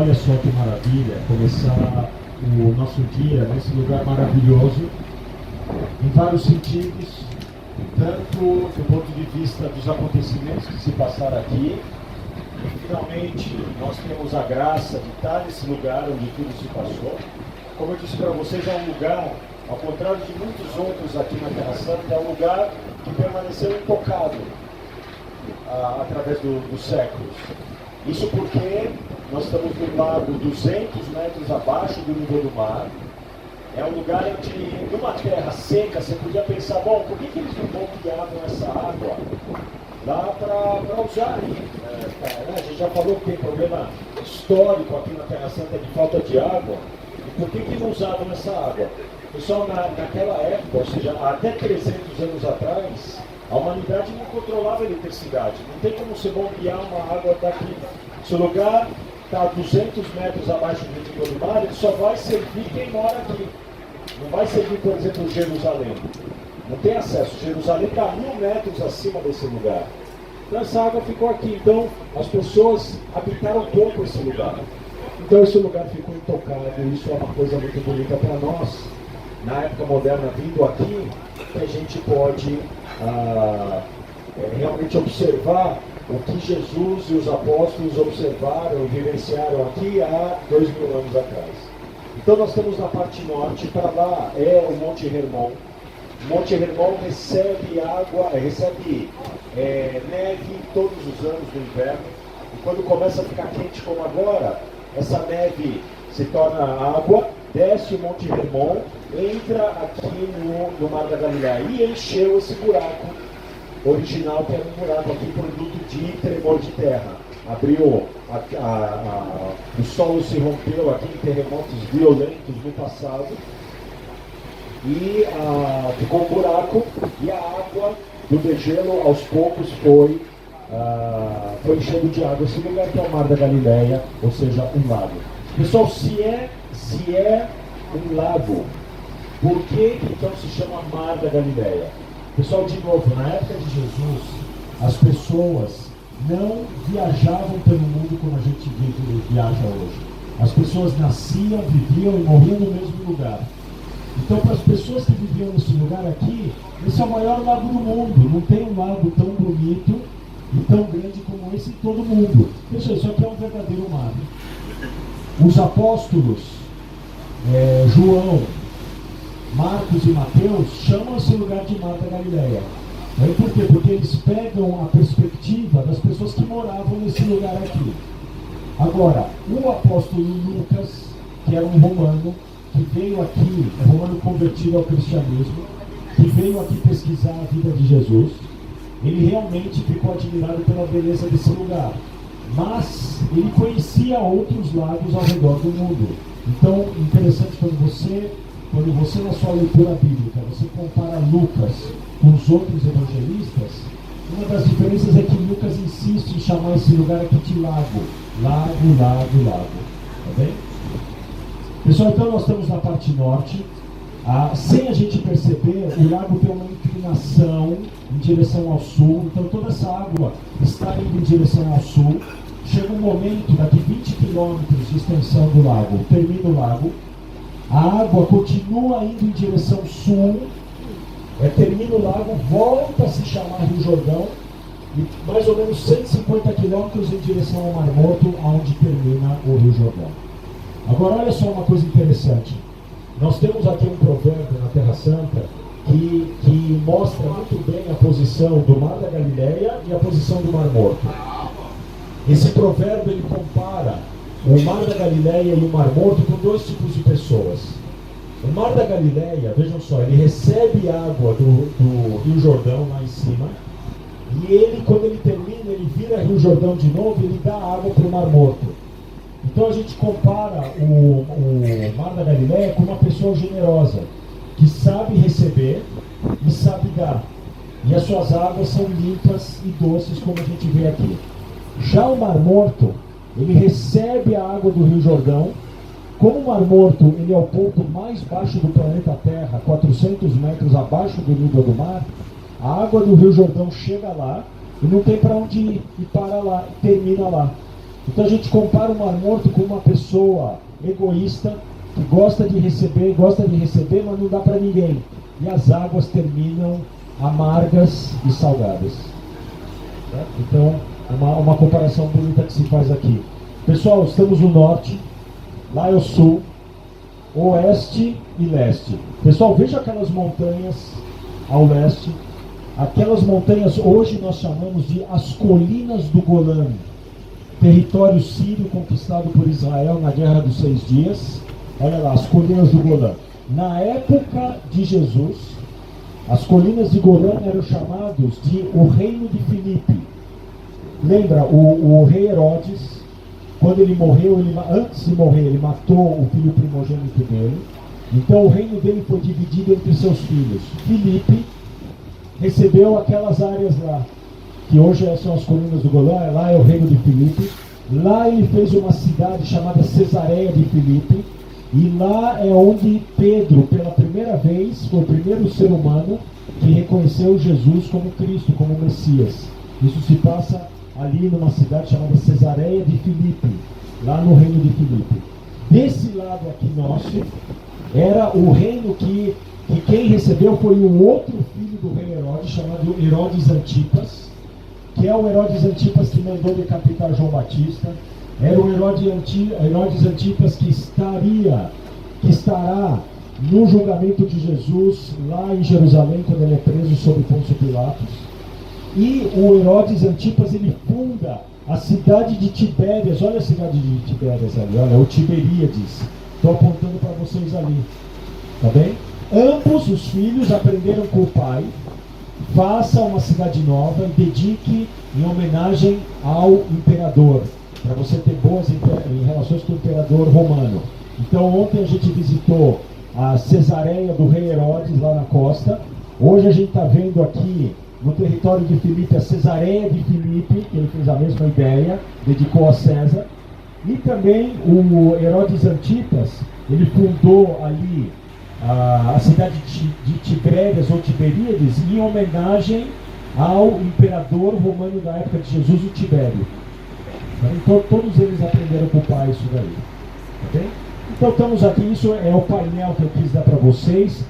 olha só que maravilha começar o nosso dia nesse lugar maravilhoso, em vários sentidos, tanto do ponto de vista dos acontecimentos que se passaram aqui, e finalmente nós temos a graça de estar nesse lugar onde tudo se passou. Como eu disse para vocês, é um lugar, ao contrário de muitos outros aqui na Terra Santa, é um lugar que permaneceu intocado através dos séculos. Isso porque nós estamos no lago 200 metros abaixo do nível do mar. É um lugar onde, numa terra seca, você podia pensar, bom, por que eles não bombeavam essa água lá para usar aí? A gente já falou que tem problema histórico aqui na Terra Santa de falta de água. E por que não usavam essa água? Pessoal, naquela época, ou seja, até 300 anos atrás, a humanidade não controlava a eletricidade. Não tem como você bombear uma água daqui. Se o lugar está a 200 metros abaixo do nível do mar, ele só vai servir quem mora aqui. Não vai servir, por exemplo, Jerusalém. Não tem acesso. Jerusalém está a 1000 metros acima desse lugar. Então essa água ficou aqui. Então as pessoas habitaram pouco esse lugar. Então esse lugar ficou intocado. E isso é uma coisa muito bonita para nós. Na época moderna, vindo aqui, que a gente pode realmente observar o que Jesus e os apóstolos observaram e vivenciaram aqui há 2000 anos atrás. Então nós estamos na parte norte, para lá é o Monte Hermon. O Monte Hermon recebe água, recebe neve todos os anos no inverno. E quando começa a ficar quente como agora, essa neve se torna água, desce o Monte Hermon, entra aqui no Mar da Galileia e encheu esse buraco original, que era um buraco aqui produto de tremor de terra. Abriu, o solo se rompeu aqui em terremotos violentos no passado e ficou um buraco e a água do degelo aos poucos foi enchendo de água esse lugar que é o Mar da Galileia, ou seja, um lago. Pessoal, se é um lago, por que então se chama Mar da Galileia? Pessoal, de novo, na época de Jesus, as pessoas não viajavam pelo mundo como a gente viaja hoje. As pessoas nasciam, viviam e morriam no mesmo lugar. Então, para as pessoas que viviam nesse lugar aqui, esse é o maior lago do mundo. Não tem um lago tão bonito e tão grande como esse em todo o mundo. Pessoal, isso aqui é um verdadeiro mar. Os apóstolos, João, Marcos e Mateus chamam esse lugar de Mar da Galileia. Por quê? Porque eles pegam a perspectiva das pessoas que moravam nesse lugar aqui. Agora, o apóstolo Lucas, que era um romano, que veio aqui, romano convertido ao cristianismo, que veio aqui pesquisar a vida de Jesus, ele realmente ficou admirado pela beleza desse lugar. Mas ele conhecia outros lagos ao redor do mundo. Então, interessante quando você na sua leitura bíblica, você compara Lucas com os outros evangelistas, uma das diferenças é que Lucas insiste em chamar esse lugar aqui de lago. Lago, lago, lago. Tá bem? Pessoal, então nós estamos na parte norte. Sem a gente perceber, o lago tem uma inclinação em direção ao sul. Então toda essa água está indo em direção ao sul. Chega um momento, daqui 20 quilômetros de extensão do lago, termina o lago. A água continua indo em direção sul, termina o lago, volta a se chamar Rio Jordão, e mais ou menos 150 quilômetros em direção ao Mar Morto, onde termina o Rio Jordão. Agora, olha só uma coisa interessante. Nós temos aqui um provérbio na Terra Santa que mostra muito bem a posição do Mar da Galileia e a posição do Mar Morto. Esse provérbio ele compara o Mar da Galileia e o Mar Morto com dois tipos de pessoas. O Mar da Galileia, vejam só, ele recebe água do Rio Jordão lá em cima, e ele, quando ele termina, ele vira Rio Jordão de novo e ele dá água para o Mar Morto. Então a gente compara o Mar da Galileia com uma pessoa generosa, que sabe receber e sabe dar. E as suas águas são limpas e doces, como a gente vê aqui. Já o Mar Morto, ele recebe a água do Rio Jordão. Como o Mar Morto ele é o ponto mais baixo do planeta Terra, 400 metros abaixo do nível do mar, a água do Rio Jordão chega lá e não tem para onde ir, e para lá, termina lá. Então a gente compara o Mar Morto com uma pessoa egoísta, que gosta de receber, mas não dá para ninguém. E as águas terminam amargas e salgadas. Certo? Então, uma comparação bonita que se faz aqui. Pessoal, estamos no norte, lá é o sul, oeste e leste. Pessoal, veja aquelas montanhas ao leste. Aquelas montanhas hoje nós chamamos de as colinas do Golã, território sírio conquistado por Israel na Guerra dos 6 Dias. Olha lá, as colinas do Golã. Na época de Jesus, as colinas de Golã eram chamados de o reino de Filipe. Lembra, o rei Herodes, quando ele morreu, antes de morrer, ele matou o filho primogênito dele. Então o reino dele foi dividido entre seus filhos. Filipe recebeu aquelas áreas lá, que hoje são as colinas do Golã, lá é o reino de Filipe. Lá ele fez uma cidade chamada Cesareia de Filipe. E lá é onde Pedro, pela primeira vez, foi o primeiro ser humano que reconheceu Jesus como Cristo, como Messias. Isso se passa ali numa cidade chamada Cesareia de Filipe, lá no reino de Filipe. Desse lado aqui nosso, era o reino que quem recebeu foi um outro filho do rei Herodes, chamado Herodes Antipas, que é o Herodes Antipas que mandou decapitar João Batista. Era o Herodes Antipas que estará no julgamento de Jesus lá em Jerusalém, quando ele é preso sob Pôncio Pilatos. E o Herodes Antipas, ele funda a cidade de Tibérias. Olha a cidade de Tibérias ali, olha, o Tiberíades. Estou apontando para vocês ali, tá bem? Ambos os filhos aprenderam com o pai: faça uma cidade nova e dedique em homenagem ao imperador, para você ter boas relações com o imperador romano. Então ontem a gente visitou a Cesareia do rei Herodes lá na costa. Hoje a gente está vendo aqui no território de Filipe a Cesareia de Filipe, que ele fez a mesma ideia, dedicou a César. E também o Herodes Antipas, ele fundou ali a cidade de Tibérias ou Tiberíades em homenagem ao imperador romano da época de Jesus, o Tibério. Então todos eles aprenderam com o pai isso daí. Tá bem? Então estamos aqui, isso é o painel que eu quis dar para vocês.